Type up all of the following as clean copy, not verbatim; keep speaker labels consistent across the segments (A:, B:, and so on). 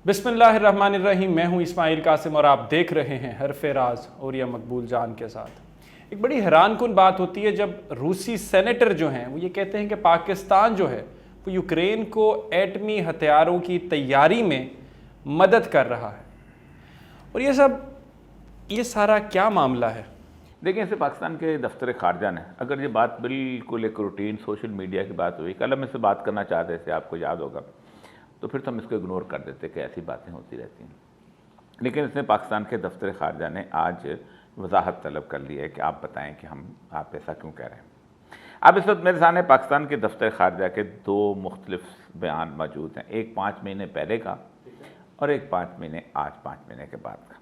A: बिस्मिल्लाहिर्रहमानिर्रहीम। मैं हूं इस्माइल कासिम और आप देख रहे हैं हरफ़े राज और या मकबूल जान के साथ। एक बड़ी हैरानकुन बात होती है जब रूसी सेनेटर जो हैं वो ये कहते हैं कि पाकिस्तान जो है वो यूक्रेन को एटमी हथियारों की तैयारी में मदद कर रहा है। और ये सारा क्या मामला है?
B: देखिए, इसे पाकिस्तान के दफ्तर खारजा ने, अगर ये बात बिल्कुल एक रूटीन सोशल मीडिया की बात हुई, कल हम इससे बात करना चाहते थे, आपको याद होगा, तो फिर तो हम इसको इग्नोर कर देते कि ऐसी बातें होती रहती हैं। लेकिन इसने पाकिस्तान के दफ्तर खारजा ने आज वजाहत तलब कर ली है कि आप बताएं कि आप ऐसा क्यों कह रहे हैं। अब इस वक्त मेरे सामने पाकिस्तान के दफ्तर खारजा के दो मुख्तलिफ बयान मौजूद हैं, एक 5 महीने पहले का और एक 5 महीने के बाद का।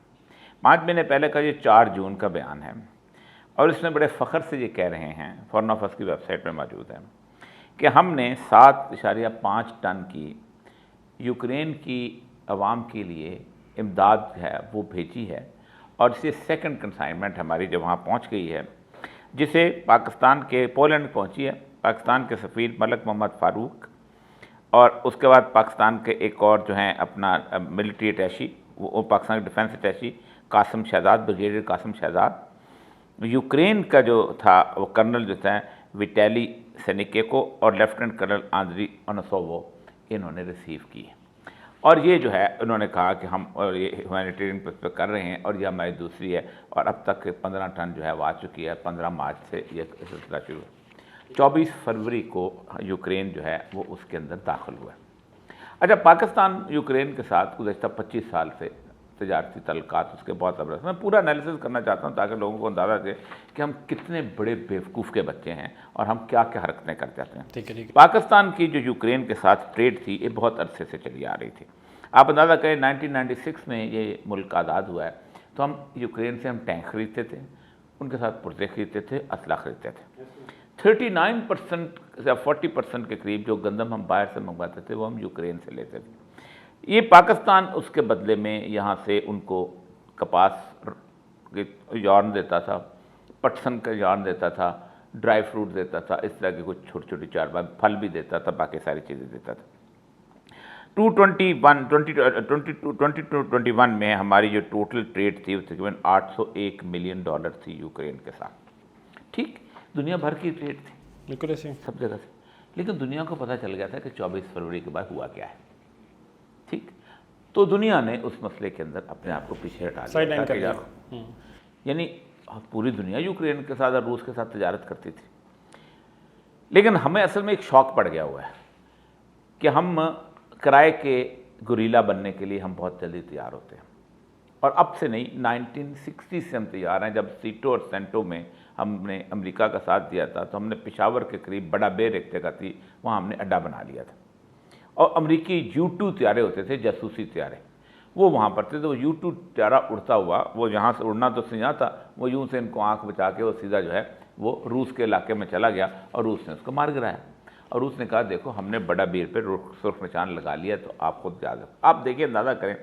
B: 5 महीने पहले का ये 4 जून का बयान है और इसमें बड़े फ़ख्र से ये कह रहे हैं, फॉरेन ऑफिस की वेबसाइट पर मौजूद है, कि हमने 7.5 टन की यूक्रेन की आवाम के लिए इमदाद है वो भेजी है और इसे सेकंड कंसाइनमेंट हमारी जो वहाँ पहुँच गई है, जिसे पाकिस्तान के पोलैंड पहुँची है, पाकिस्तान के सफ़ीर मलक मोहम्मद फ़ारूक और उसके बाद पाकिस्तान के एक और जो हैं अपना मिलिट्री अटैची, वो पाकिस्तान के डिफेंस अटैची कासिम शहजाद, ब्रिगेडियर कासिम शहजाद, यूक्रेन का जो था वो कर्नल जो था विटैली सेनिकेको और लेफ्टिनेंट कर्नल आंद्री ओनोसोवो, इन्होंने रिसीव की है। और ये जो है उन्होंने कहा कि हम और ये ह्यूमैनिटेरियन पे कर रहे हैं और ये हमारी दूसरी है और अब तक 15 टन जो है वो आ चुकी है। 15 मार्च से ये सिलसिला शुरू हुआ। 24 फरवरी को यूक्रेन जो है वो उसके अंदर दाखिल हुआ। अच्छा, पाकिस्तान यूक्रेन के साथ गुज़श्ता 25 साल से तजारती तल्लुकात उसके बहुत ज़बरदस्त। मैं पूरा एनालिसिस करना चाहता हूँ ताकि लोगों को अंदाज़ा दे कि हम कितने बड़े बेवकूफ़ के बच्चे हैं और हम क्या क्या हरकतें कर जाते हैं।
A: ठीक है।
B: पाकिस्तान की जो यूक्रेन के साथ ट्रेड थी ये बहुत अरसे से चली आ रही थी। आप अंदाज़ा करें 1996 में ये मुल्क आज़ाद हुआ है तो हम यूक्रेन से हम टैंक खरीदते थे, उनके साथ पुर्जे खरीदते थे, असला खरीदते थे। 39% या 40% के करीब जो गंदम हम बाहर से मंगवाते थे वो हम यूक्रेन से लेते थे। ये पाकिस्तान उसके बदले में यहाँ से उनको कपास यार्न देता था, पटसन का यार्न देता था, ड्राई फ्रूट देता था, इस तरह के कुछ छोटी छोटी 4 फल भी देता था, बाकी सारी चीज़ें देता था। 2021 में हमारी जो टोटल ट्रेड थी वो तकरीबन $801 मिलियन थी यूक्रेन के साथ। ठीक, दुनिया भर की ट्रेड थी,
A: बिल्कुल ऐसे
B: सब जगह से। लेकिन दुनिया को पता चल गया था कि 24 फरवरी के बाद हुआ क्या है। ठीक, तो दुनिया ने उस मसले के अंदर अपने आप को पीछे हटा दिया। यानी पूरी दुनिया यूक्रेन के साथ और रूस के साथ तजारत करती थी, लेकिन हमें असल में एक शौक पड़ गया हुआ है कि हम किराए के गुरीला बनने के लिए हम बहुत जल्दी तैयार होते हैं। और अब से नहीं, 1960 से हम तैयार हैं। जब सीटो और सेंटो में हमने अमेरिका का साथ दिया था तो हमने पेशावर के करीब बड़ा बेर एक जगह थी, वहाँ हमने अड्डा बना लिया था और अमेरिकी U-2 त्यारे होते थे, जासूसी त्यारे, वो वहाँ पर थे। तो U-2 त्यारा उड़ता हुआ, वो यहाँ से उड़ना तो यहाँ था, वो यूँ से इनको आँख बचा के वो सीधा जो है वो रूस के इलाके में चला गया और रूस ने उसको मार गिराया। और रूस ने कहा देखो हमने बड़ा बेर पर सुर्ख निशान लगा लिया, तो आप खुद जा दो। आप देखिए, अंदाज़ा करें,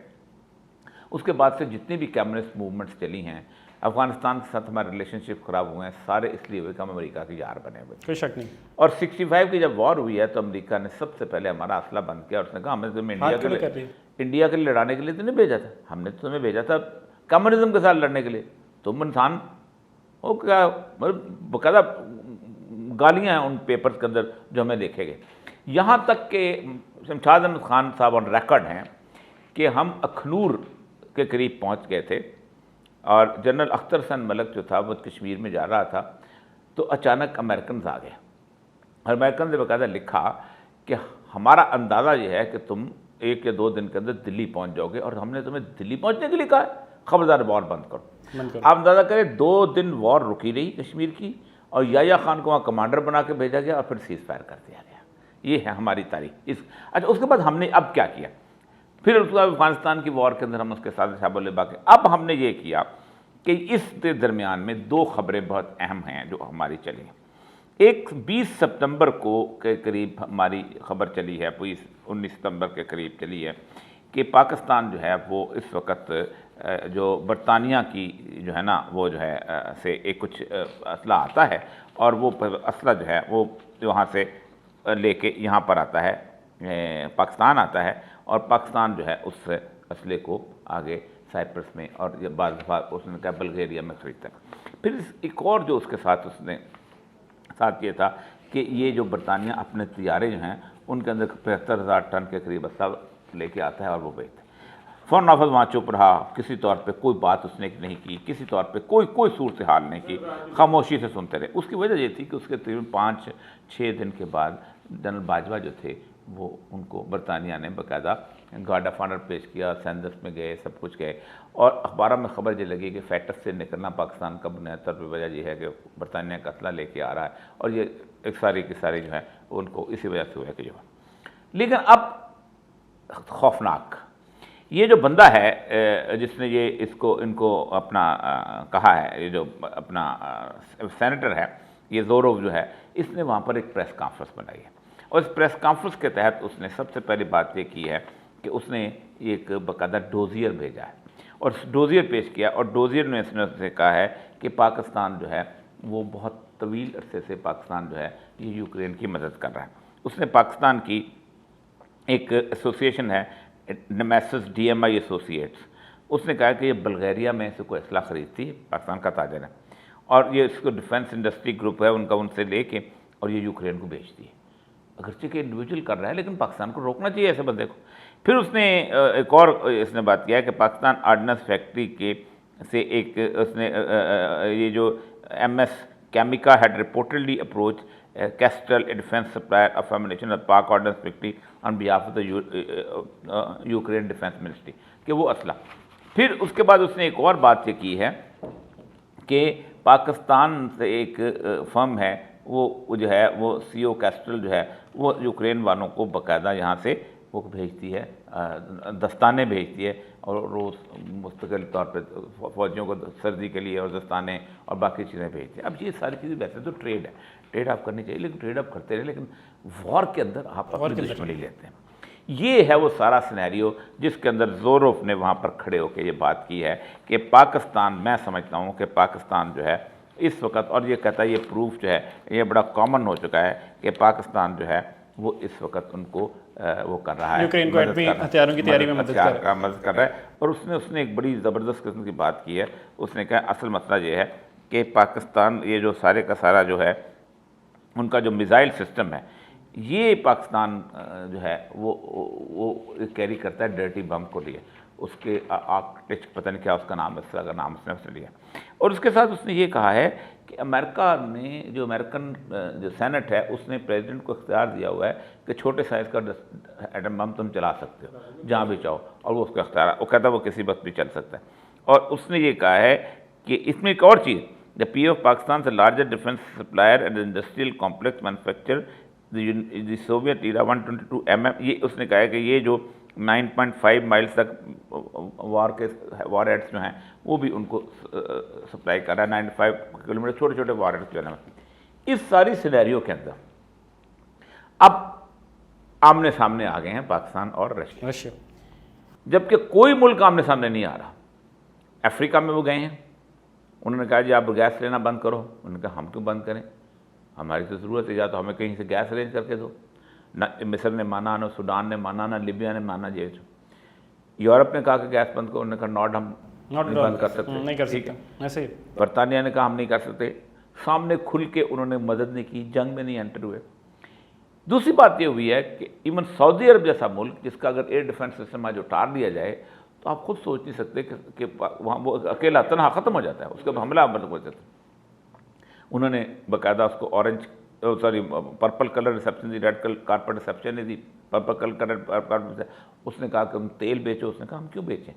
B: उसके बाद से जितनी भी कम्युनिस्ट मूवमेंट्स चली हैं, अफ़गानिस्तान के साथ हमारे रिलेशनशिप ख़राब हुए हैं, सारे इसलिए हुए कि हम अमेरिका के यार बने हुए।
A: कोई शक नहीं।
B: और 65 की जब वॉर हुई है तो अमेरिका ने सबसे पहले हमारा असला बंद किया और उसने कहा हमें तुम्हें इंडिया के लिए लड़ाने के लिए तो नहीं भेजा था, हमने तो तुम्हें भेजा था कम्युनिज्म के साथ लड़ने के लिए। तुम इंसान हो क्या? बाकायदा गालियाँ हैं उन पेपर्स के अंदर जो हमें देखे गए। यहाँ तक कि शमशाद अहमद खान साहब ऑन रिकॉर्ड हैं कि हम अखनूर के करीब पहुँच गए थे और जनरल अख्तर हसन मलक जो था वो कश्मीर में जा रहा था, तो अचानक अमेरिकन आ गए। अमेरिकन ने बाकायदा लिखा कि हमारा अंदाज़ा ये है कि तुम 1 या 2 दिन के अंदर दिल्ली पहुंच जाओगे और हमने तुम्हें दिल्ली पहुंचने के लिए कहा है, खबरदार वॉर बंद करो। आप अंदाज़ा करें, 2 दिन वॉर रुकी रही कश्मीर की और याह्या खान को वहाँ कमांडर बना के भेजा गया और फिर सीज़ फायर कर दिया गया। ये है हमारी तारीख। अच्छा, उसके बाद हमने अब क्या किया? फिर उसके बाद अफगानिस्तान की वॉर के अंदर हम उसके साथ शाबोले बाकी। अब हमने ये किया कि इस दरमियान में 2 खबरें बहुत अहम हैं जो हमारी चली। एक 20 सितंबर को के करीब हमारी खबर चली है, 19 सितंबर के करीब चली है कि पाकिस्तान जो है वो इस वक्त जो बरतानिया की जो है ना वो जो है से एक कुछ असला आता है और वो असला जो है वो वहाँ से लेके यहाँ पर आता है, पाकिस्तान आता है और पाकिस्तान जो है उससे असले को आगे साइप्रस में और ये बाद दफ़ा उसने कहा बल्गेरिया में ख़रीदता है। फिर एक और जो उसके साथ उसने साथ ये था कि ये जो बरतानिया अपने तैयारे जो हैं उनके अंदर 75,000 टन के करीब असला लेके आता है और वो बेचता है। फ़ौरन नाफिज़ वहाँ चुप रहा, किसी तौर पे कोई बात उसने नहीं की, किसी तौर पे कोई सूरत हाल नहीं की, खामोशी से सुनते रहे। उसकी वजह ये थी कि उसके तकरीबन 5-6 दिन के बाद जनरल बाजवा जो थे वो उनको बरतानिया ने बाकायदा गार्ड ऑफ ऑनर पेश किया, सैंदस में गए, सब कुछ गए और अखबारों में खबर ये लगी कि फैटस से निकलना पाकिस्तान का बुनियादी तौर पर वजह यह है कि बरतानिया का असला लेके आ रहा है और ये एक सारी की सारी जो है उनको इसी वजह से हुआ कि जो है। लेकिन अब खौफनाक ये जो बंदा है जिसने ये इनको अपना कहा है, ये जो अपना सेनेटर है ये ज़ोरोव जो है, इसने वहाँ पर एक प्रेस कॉन्फ्रेंस बनाई है और इस प्रेस कॉन्फ्रेंस के तहत उसने सबसे पहली बात ये की है कि उसने एक बाकायदा डोजियर भेजा है और डोजियर पेश किया और डोजियर ने इसने कहा है कि पाकिस्तान जो है वो बहुत तवील अरसे से पाकिस्तान जो है ये यूक्रेन की मदद कर रहा है। उसने पाकिस्तान की एक एसोसिएशन है नेमेसिस DMI एसोसिएट्स, उसने कहा कि ये बल्गेरिया में से कोई असला ख़रीदती है, पाकिस्तान का ताजर है और ये इसको डिफेंस इंडस्ट्री ग्रुप है उनका, उनसे लेके और ये यूक्रेन को बेचती है। अगरचे कि इंडिविजुअल कर रहा है लेकिन पाकिस्तान को रोकना चाहिए ऐसे बंदे को। फिर उसने एक और इसने बात किया है कि पाकिस्तान आर्डनेंस फैक्ट्री के से एक उसने ये जो MS केमिका had reportedly approach Kestrel a defence supplier of ammunition of Pak ordnance factory on behalf of the Ukraine defence ministry कि वो असला। फिर उसके बाद उसने एक और बात ये की है कि पाकिस्तान से एक फर्म है वो जो है वो CO कैस्ट्रल जो है वो यूक्रेन वालों को बाकायदा यहाँ से वो भेजती है, दस्ताने भेजती है और रोज़ मुस्तकिल तौर पे फ़ौजियों को सर्दी के लिए और दस्ताने और बाकी चीज़ें भेजती है। अब ये सारी चीज़ें वैसे तो ट्रेड है, ट्रेड आप करनी चाहिए लेकिन ट्रेड आप करते रहे, लेकिन वॉर के अंदर आप अपनी दुश्मनी लेते हैं। ये है वो सारा सिनेरियो जिसके अंदर ज़ोरोफ ने वहाँ पर खड़े होकर ये बात की है कि पाकिस्तान, मैं समझता हूँ कि पाकिस्तान जो है इस वक्त, और ये कहता है ये प्रूफ जो है ये बड़ा कॉमन हो चुका है कि पाकिस्तान जो है वो इस वक्त उनको वो कर रहा है,
A: यूक्रेन को एटमी हथियारों की तैयारी में मदद
B: कर रहा है। और उसने एक बड़ी ज़बरदस्त किस्म की बात की है। उसने कहा असल मसला ये है कि पाकिस्तान ये जो सारे का सारा जो है उनका जो मिज़ाइल सिस्टम है ये पाकिस्तान जो है वो कैरी करता है डर्टी बम को लिए, उसके आर्कटिक पता नहीं क्या उसका नाम है, इस तरह का नाम उसने लिया। और उसके साथ उसने ये कहा है कि अमेरिका ने जो अमेरिकन जो सेनेट है उसने प्रेसिडेंट को इख्तियार दिया हुआ है कि छोटे साइज़ का एटम बम तुम चला सकते हो जहाँ भी चाहो, और वो उसका इख्तियार, वो कहता है वो किसी वक्त भी चल सकता है। और उसने ये कहा है कि इसमें एक और चीज़, द पी ऑफ पाकिस्तान से largest defence supplier and industrial complex manufacture the Soviet era 122 mm, ये उसने कहा है कि ये जो 9.5 माइल्स तक वॉर हेड्स जो हैं वो भी उनको सप्लाई कर रहा है, 95 किलोमीटर छोटे छोटे वॉर हेड्स जो है। इस सारी सिनेरियो के अंदर अब आमने सामने आ गए हैं पाकिस्तान और रशिया, जबकि कोई मुल्क आमने सामने नहीं आ रहा। अफ्रीका में वो गए हैं, उन्होंने कहा जी आप गैस लेना बंद करो, उन्होंने कहा हम क्यों बंद करें, हमारी तो ज़रूरत है, या तो हमें कहीं से गैस अरेंज करके दो। न मिस्र ने माना, न सूडान ने माना, न लिबिया ने माना। ये यूरोप ने कहा कि गैस बंद करो, उन्होंने कहा नॉट हम नहीं बंद कर सकते,
A: नहीं कर सकते। ऐसे ही
B: बरतानिया ने कहा हम नहीं कर सकते, सामने खुल के उन्होंने मदद नहीं की, जंग में नहीं एंटर हुए। दूसरी बात ये हुई है कि इवन सऊदी अरब जैसा मुल्क जिसका अगर एयर डिफेंस सिस्टम आज उतार दिया जाए तो आप खुद सोच नहीं सकते कि वहाँ वो अकेला तनहा ख़त्म हो जाता है, उसके बाद हमला बंद हो जाता है। उन्होंने बाकायदा उसको पर्पल कलर रिसेप्शन दी, रेड कलर कारपेट रिसेप्शन ने दी, पर्पल कलर उसने कहा कि हम तेल बेचो, उसने कहा हम क्यों बेचें,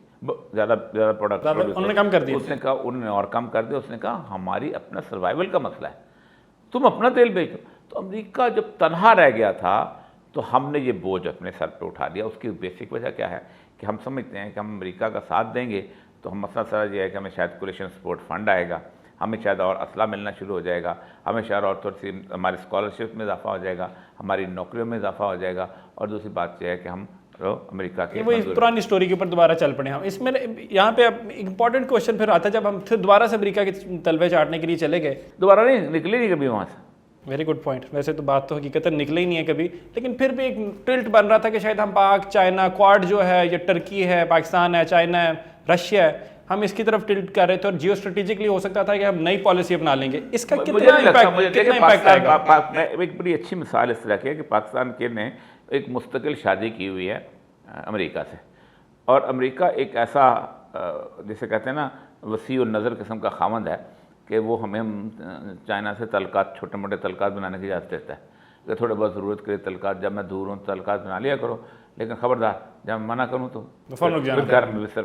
B: ज़्यादा प्रोडक्ट
A: उन्होंने कम कर दिया,
B: उसने कहा उन्होंने और कम कर दिया। उसने कहा हमारी अपना सर्वाइवल का मसला है, तुम अपना तेल बेचो। तो अमेरिका जब तनहा रह गया था तो हमने ये बोझ अपने सर पे उठा लिया। उसकी बेसिक वजह क्या है कि हम समझते हैं कि हम अमेरिका का साथ देंगे तो हम मसला सारा ये है कि हमें शायद कोलिशन सपोर्ट फंड आएगा, हमें शायद और असला मिलना शुरू हो जाएगा, हमें शायद और थोड़ी सी हमारी स्कॉलरशिप में इजाफा हो जाएगा, हमारी नौकरियों में इजाफा हो जाएगा। और दूसरी बात यह है कि हम अमेरिका के
A: वो इस पुरानी स्टोरी के ऊपर दोबारा चल पड़े हम। इसमें यहाँ पे इंपॉर्टेंट क्वेश्चन फिर आता है, जब हम फिर दोबारा से अमेरिका के तलवे चाटने के लिए चले गए,
B: दोबारा नहीं निकले नहीं कभी वहाँ से,
A: वेरी गुड पॉइंट। वैसे तो बात तो हकीकत निकले ही नहीं है कभी, लेकिन फिर भी एक टिल्ट बन रहा था कि शायद हम पाक चाइना क्वाड जो है, ये टर्की है, पाकिस्तान है, चाइना है, रशिया है, हम इसकी तरफ टिल्ट कर रहे थे और जियो स्ट्रेटेजिकली हो सकता था कि हम नई पॉलिसी अपना लेंगे। इसका कितना इम्पैक्ट आएगा?
B: एक बड़ी अच्छी मिसाल इस तरह की है कि पाकिस्तान के ने एक मुस्तकिल शादी की हुई है अमेरिका से, और अमेरिका एक ऐसा जिसे कहते हैं ना वसी और नज़र किस्म का खामंद है कि वो हमें चाइना से तलकात, छोटे मोटे तलकात बनाने की इजाज़त देता है कि थोड़े बहुत ज़रूरत के तलकात, जब मैं दूर हूँ तलकात बना लिया करो, लेकिन ख़बरदार जब मैं मना करूँ तो घर में बिस्तर।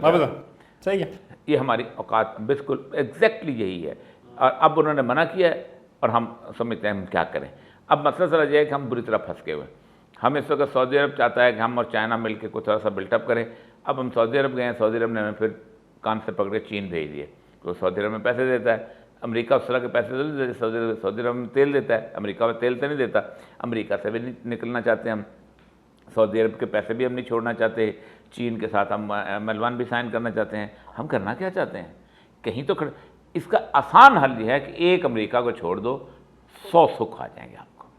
A: सही है,
B: ये हमारी औकात बिल्कुल एग्जैक्टली यही है। और अब उन्होंने मना किया है और हम समझते हैं हम क्या करें। अब मसला समझ जाए कि हम बुरी तरह फंस गए हुए। हम इस वक्त सऊदी अरब चाहता है कि हम और चाइना मिलकर कुछ थोड़ा सा बिल्टअप करें। अब हम सऊदी अरब गए हैं, सऊदी अरब ने हमें फिर कान से पकड़ के चीन भेज दिए, तो सऊदी अरब में पैसे देता है, अमेरिका उस तरह के पैसे तो नहीं देते, सऊदी अरब में तेल देता है, अमेरिका में तेल तो नहीं देता। अमेरिका से भी निकलना चाहते हैं हम, सऊदी अरब के पैसे भी हम नहीं छोड़ना चाहते, चीन के साथ हम ML1 भी साइन करना चाहते हैं। हम करना क्या चाहते हैं? कहीं तो इसका आसान हल यह है कि एक अमेरिका को छोड़ दो, 100 सुख आ जाएंगे आपको।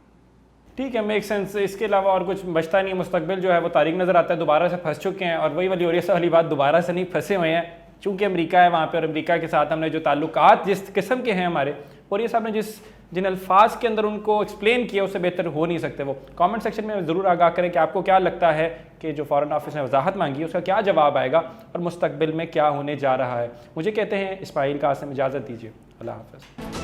A: ठीक है, मेक सेंस। इसके अलावा और कुछ बचता नहीं। मुस्तकबिल जो है वो तारीख नज़र आता है, दोबारा से फंस चुके हैं, और वही वाली ओरिसा वाली बात, दोबारा से नहीं फंसे हुए हैं चूँकि अमेरिका है वहाँ पे, और अमेरिका के साथ हमने जो ताल्लुकात जिस किस्म के हैं हमारे, और ये साहब ने जिन अल्फाज के अंदर उनको एक्सप्लेन किया उससे बेहतर हो नहीं सकते। वो कमेंट सेक्शन में ज़रूर आगाह करें कि आपको क्या लगता है कि जो फ़ॉरेन ऑफिस ने वजाहत मांगी है उसका क्या जवाब आएगा और मुस्तकबिल में क्या होने जा रहा है। मुझे कहते हैं इस्माइल कासिम, इजाज़त दीजिए, अल्लाह हाफ़िज़।